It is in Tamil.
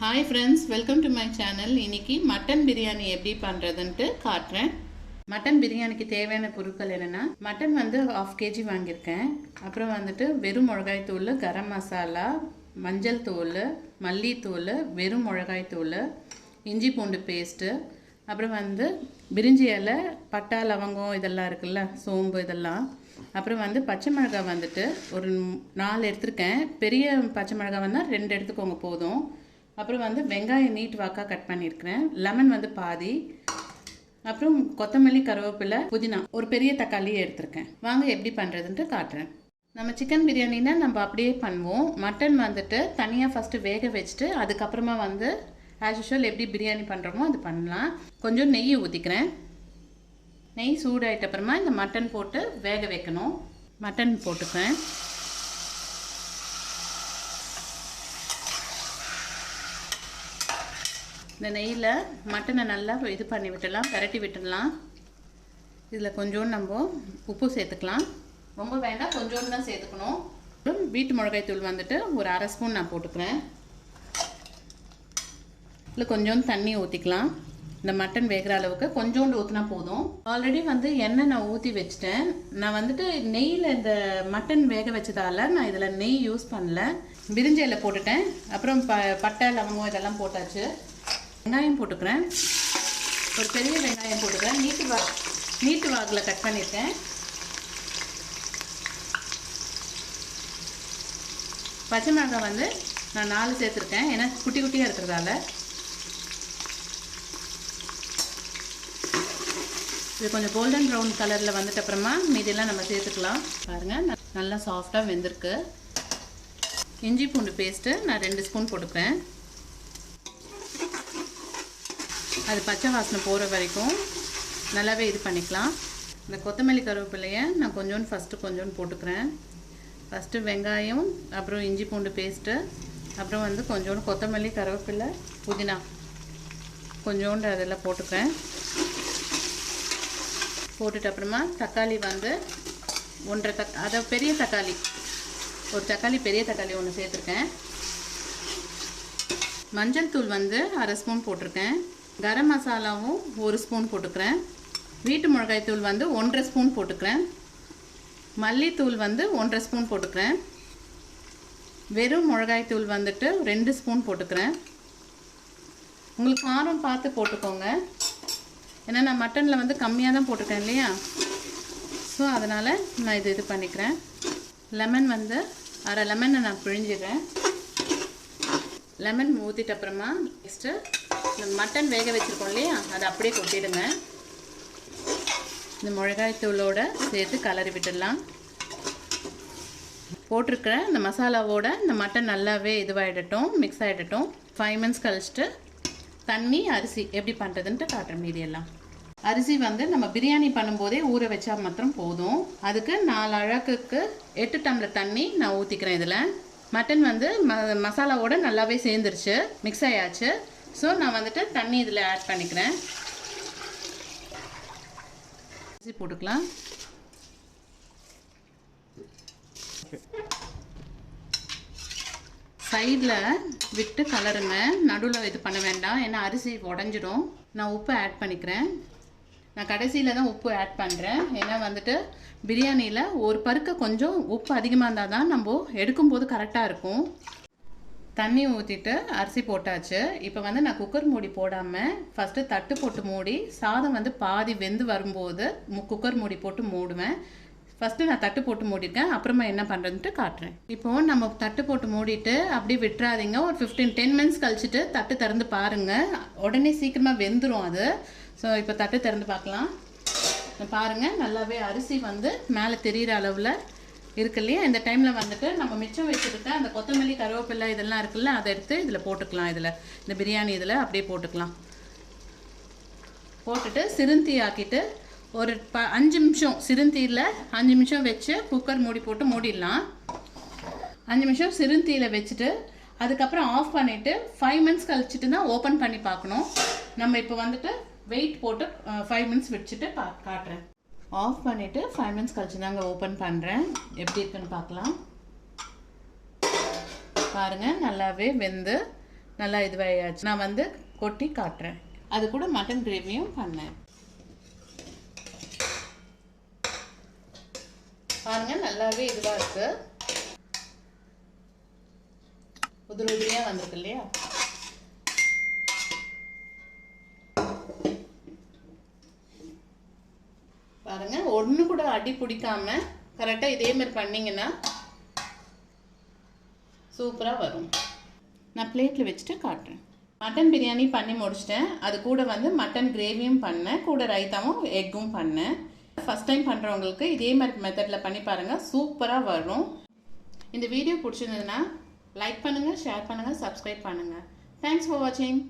Hi friends, welcome to my channel. இன்னைக்கு மட்டன் பிரியாணி எப்படி பண்றதுன்னு காட்டுறேன். மட்டன் பிரியாணிக்கு தேவையான பொருட்கள் என்னன்னா, மட்டன் வந்து 1/2 kg வாங்கியிருக்கேன். அப்புறம் வந்துட்டு வெறும் மிளகாய் தூள், கரம் மசாலா, மஞ்சள் தூள், மல்லித்தூள், வெறும் மிளகாய் தூள், இஞ்சி பூண்டு பேஸ்ட்டு, அப்புறம் வந்து பிரிஞ்சி இலை, பட்டை லவங்கம் இதெல்லாம் இருக்குல்ல, சோம்பு இதெல்லாம். அப்புறம் வந்து பச்சை மிளகாய் வந்துட்டு ஒரு 4 எடுத்துருக்கேன். பெரிய பச்சை மிளகாய் வந்தால் 2 எடுத்துக்கோங்க போதும். அப்புறம் வந்து வெங்காயம் நீட் வாக்காக கட் பண்ணியிருக்கிறேன். லெமன் வந்து பாதி. அப்புறம் கொத்தமல்லி, கருவேப்பிலை, புதினா, ஒரு பெரிய தக்காளி எடுத்திருக்கேன். வாங்க எப்படி பண்ணுறதுன்ட்டு காட்டுறேன். நம்ம சிக்கன் பிரியாணின்னா நம்ம அப்படியே பண்ணுவோம். மட்டன் வந்துட்டு தனியாக ஃபஸ்ட்டு வேக வச்சுட்டு அதுக்கப்புறமா வந்து ஆஸ் யூஷுவல் எப்படி பிரியாணி பண்ணுறோமோ அது பண்ணலாம். கொஞ்சம் நெய் ஊற்றிக்கிறேன். நெய் சூடாயிட்ட அப்புறமா இந்த மட்டன் போட்டு வேக வைக்கணும். மட்டன் போட்டுக்கிறேன். இந்த நெய்யில் மட்டனை நல்லா இது பண்ணி விட்டுடலாம், பரட்டி விட்டுடலாம். இதில் கொஞ்சோண்டு நம்ம உப்பு சேர்த்துக்கலாம். ரொம்ப வேண்டாம், கொஞ்சோண்டு தான் சேர்த்துக்கணும். வீட்டு மிளகாய் தூள் வந்துட்டு ஒரு 1/2 ஸ்பூன் நான் போட்டுக்கிறேன். இதில் கொஞ்சோண்டு தண்ணி ஊற்றிக்கலாம். இந்த மட்டன் வேகிற அளவுக்கு கொஞ்சோண்டு ஊற்றினா போதும். ஆல்ரெடி வந்து எண்ணெய் நான் ஊற்றி வச்சிட்டேன். நான் வந்துட்டு நெய்யில் இந்த மட்டன் வேக வச்சதால் நான் இதில் நெய் யூஸ் பண்ணல. பிரிஞ்சி இலை போட்டுட்டேன். அப்புறம் பட்டை லவங்கம் இதெல்லாம் போட்டாச்சு. வெங்காயம் போட்டுக்கிறேன். ஒரு பெரிய வெங்காயம் போட்டுக்கிறேன். நீட்டு வாக்கில் கட் பண்ணியிருக்கேன். பச்சை மிளகாய் வந்து நான் 4 சேர்த்துருக்கேன், ஏன்னா குட்டி குட்டியாக இருக்கிறதால. இது கொஞ்சம் கோல்டன் ப்ரௌன் கலரில் வந்துட்டு அப்புறமா மீதியெல்லாம் நம்ம சேர்த்துக்கலாம். பாருங்கள், நல்லா சாஃப்டாக வெந்திருக்கு. இஞ்சி பூண்டு பேஸ்ட்டு நான் 2 ஸ்பூன் போட்டுக்கிறேன். அது பச்சை வாசனை போகிற வரைக்கும் நல்லாவே இது பண்ணிக்கலாம். இந்த கொத்தமல்லி கருவேப்பிலையை நான் ஃபஸ்ட்டு கொஞ்சோண்டு போட்டுக்கிறேன். ஃபஸ்ட்டு வெங்காயம், அப்புறம் இஞ்சி பூண்டு பேஸ்ட்டு, அப்புறம் வந்து கொஞ்சோண்டு கொத்தமல்லி, கருவேப்பிலை, புதினா கொஞ்சோண்டு அதெல்லாம் போட்டுக்கிறேன். போட்டுட்டு அப்புறமா தக்காளி வந்து 1.5 அதை பெரிய தக்காளி, ஒரு தக்காளி, பெரிய தக்காளி 1 சேர்த்துருக்கேன். மஞ்சள் தூள் வந்து 1/2 ஸ்பூன் போட்டிருக்கேன். கரம் மசாலாவும் 1 ஸ்பூன் போட்டுக்கிறேன். வீட்டு மிளகாய் தூள் வந்து 1.5 ஸ்பூன் போட்டுக்கிறேன். மல்லித்தூள் வந்து 1.5 ஸ்பூன் போட்டுக்கிறேன். வெறும் மிளகாய் தூள் வந்துட்டு 2 ஸ்பூன் போட்டுக்கிறேன். உங்களுக்கு காரம் பார்த்து போட்டுக்கோங்க, ஏன்னா நான் மட்டனில் வந்து கம்மியாக தான் போட்டுக்கிறேன் இல்லையா. ஸோ அதனால் நான் இது பண்ணிக்கிறேன். லெமன் வந்து 1/2 லெமனை நான் பிழிஞ்சிடுறேன். லெமன் ஊற்றிட்ட அப்புறமா நெக்ஸ்ட்டு இந்த மட்டன் வேக வச்சுருக்கோம் இல்லையா, அதை அப்படியே கொட்டிடுங்க. இந்த மிளகாய் தூளோடு சேர்த்து கலரி விட்டுடலாம். போட்டிருக்கிற இந்த மசாலாவோட இந்த மட்டன் நல்லாவே இதுவாகிடட்டும், மிக்ஸ் ஆகிடட்டும். 5 மினிட்ஸ் கழிச்சிட்டு தண்ணி, அரிசி எப்படி பண்ணுறதுன்ட்டு காட்டுற மீதியெல்லாம். அரிசி வந்து நம்ம பிரியாணி பண்ணும்போதே ஊற வச்சா மாத்திரம் போதும். அதுக்கு 4 அழகுக்கு 8 டம்ளர் தண்ணி நான் ஊற்றிக்கிறேன். இதில் மட்டன் வந்து மசாலாவோட நல்லாவே சேர்ந்துருச்சு, மிக்ஸ் ஆயாச்சு. ஸோ நான் வந்துட்டு தண்ணி இதில் ஆட் பண்ணிக்கிறேன். அரிசி போட்டுக்கலாம். சைடில் விட்டு கலருங்க, நடுவில் இது பண்ண வேண்டாம், ஏன்னா அரிசி உடஞ்சிடும். நான் உப்பு ஆட் பண்ணிக்கிறேன். நான் கடைசியில் தான் உப்பு ஆட் பண்ணுறேன், ஏன்னா வந்துட்டு பிரியாணியில் ஒரு பருக்க கொஞ்சம் உப்பு அதிகமாக இருந்தால் தான் நம்ம எடுக்கும்போது கரெக்டாக இருக்கும். தண்ணி ஊற்றிட்டு அரிசி போட்டாச்சு. இப்போ வந்து நான் குக்கர் மூடி போடாமல் ஃபஸ்ட்டு தட்டு போட்டு மூடி, சாதம் வந்து பாதி வெந்து வரும்போது குக்கர் மூடி போட்டு மூடுவேன். ஃபஸ்ட்டு நான் தட்டு போட்டு மூடிருக்கேன், அப்புறமா என்ன பண்ணுறதுன்ட்டு காட்டுறேன். இப்போது நம்ம தட்டு போட்டு மூடிட்டு அப்படியே விட்டுறாதீங்க. ஒரு 15-10 மினிட்ஸ் கழிச்சிட்டு தட்டு திறந்து பாருங்கள், உடனே சீக்கிரமாக வெந்துடும் அது. ஸோ இப்போ தட்டு திறந்து பார்க்கலாம். பாருங்கள், நல்லாவே அரிசி வந்து மேலே தெரிகிற அளவில் இருக்கு இல்லையா. இந்த டைமில் வந்துட்டு நம்ம மிச்சம் வச்சுருக்க அந்த கொத்தமல்லி, கருவேப்பிலை இதெல்லாம் இருக்குல்ல, அதை எடுத்து இதில் போட்டுக்கலாம். இதில் இந்த பிரியாணி இதில் அப்படியே போட்டுக்கலாம். போட்டுட்டு சிறுந்தி ஆக்கிட்டு ஒரு 5 நிமிஷம் சிறுந்தியில் 5 நிமிஷம் வச்சு குக்கர் மூடி போட்டு மூடிடலாம். 5 நிமிஷம் சிறுந்தியில் வச்சுட்டு அதுக்கப்புறம் ஆஃப் பண்ணிவிட்டு 5 மினிட்ஸ் கழிச்சிட்டு தான் ஓப்பன் பண்ணி பார்க்கணும். நம்ம இப்போ வந்துட்டு வெயிட் போட்டு 5 மினிட்ஸ் வச்சுட்டு காட்டுறேன். ஆஃப் பண்ணிவிட்டு 5 மினிட்ஸ் கழிச்சு தாங்க ஓப்பன் பண்ணுறேன். எப்படி இருக்குன்னு பார்க்கலாம். பாருங்கள், நல்லாவே வெந்து நல்லா இதுவாயாச்சு. நான் வந்து கொட்டி காட்டுறேன். அது கூட மட்டன் கிரேவியும் பண்ணேன். பாருங்க நல்லாவே இதுவாக இருக்கு. உதிரி உதிரியா வந்திருக்கு இல்லையா? பாருங்க ஒன்று கூட அடி பிடிக்காம கரெக்டாக இதே மாதிரி பண்ணிங்கன்னா சூப்பராக வரும். நான் பிளேட்டில் வச்சுட்டு காட்டுறேன். மட்டன் பிரியாணி பண்ணி முடிச்சிட்டேன். அது கூட வந்து மட்டன் கிரேவியும் பண்ணேன், கூட ரைத்தாவும் எக்கும் பண்ணேன். ஃபஸ்ட் டைம் பண்ணுறவங்களுக்கு இதே மாதிரி மெத்தடில் பண்ணி பாருங்கள், சூப்பராக வரும். இந்த வீடியோ பிடிச்சிருந்ததுன்னா லைக் பண்ணுங்கள், ஷேர் பண்ணுங்கள், சப்ஸ்கிரைப் பண்ணுங்கள். தேங்க்ஸ் ஃபார் வாட்சிங்.